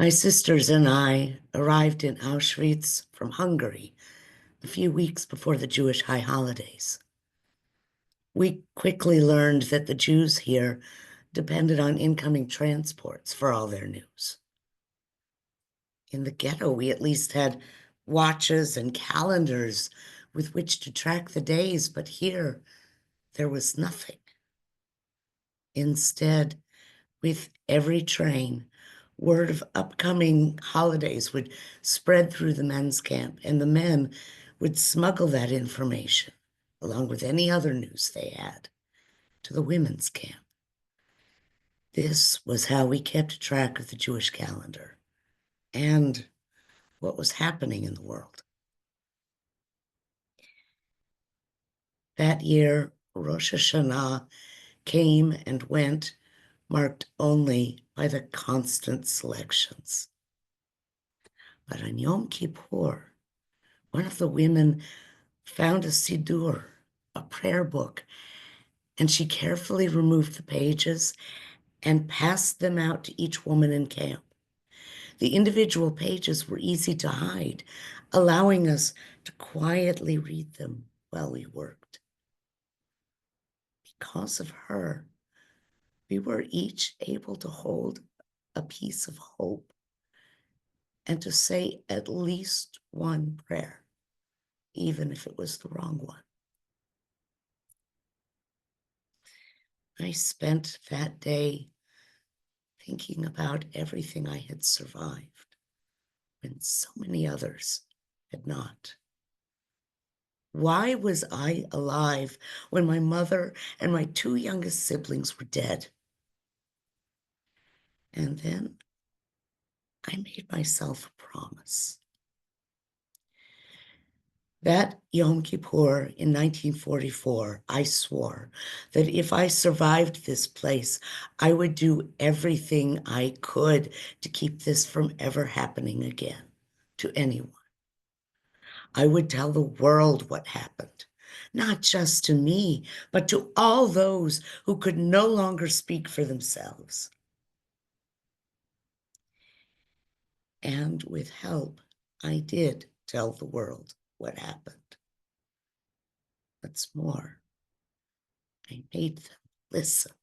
My sisters and I arrived in Auschwitz from Hungary a few weeks before the Jewish high holidays. We quickly learned that the Jews here depended on incoming transports for all their news. In the ghetto, we at least had watches and calendars with which to track the days, but here there was nothing. Instead, with every train, word of upcoming holidays would spread through the men's camp, and the men would smuggle that information, along with any other news they had, to the women's camp. This was how we kept track of the Jewish calendar and what was happening in the world. That year, Rosh Hashanah came and went, marked only by the constant selections. But on Yom Kippur, one of the women found a siddur, a prayer book, and she carefully removed the pages and passed them out to each woman in camp. The individual pages were easy to hide, allowing us to quietly read them while we worked. Because of her, we were each able to hold a piece of hope and to say at least one prayer, even if it was the wrong one. I spent that day thinking about everything I had survived when so many others had not. Why was I alive when my mother and my two youngest siblings were dead? And then I made myself a promise. That Yom Kippur in 1944, I swore that if I survived this place, I would do everything I could to keep this from ever happening again to anyone. I would tell the world what happened, not just to me, but to all those who could no longer speak for themselves. And with help, I did tell the world what happened. What's more, I made them listen.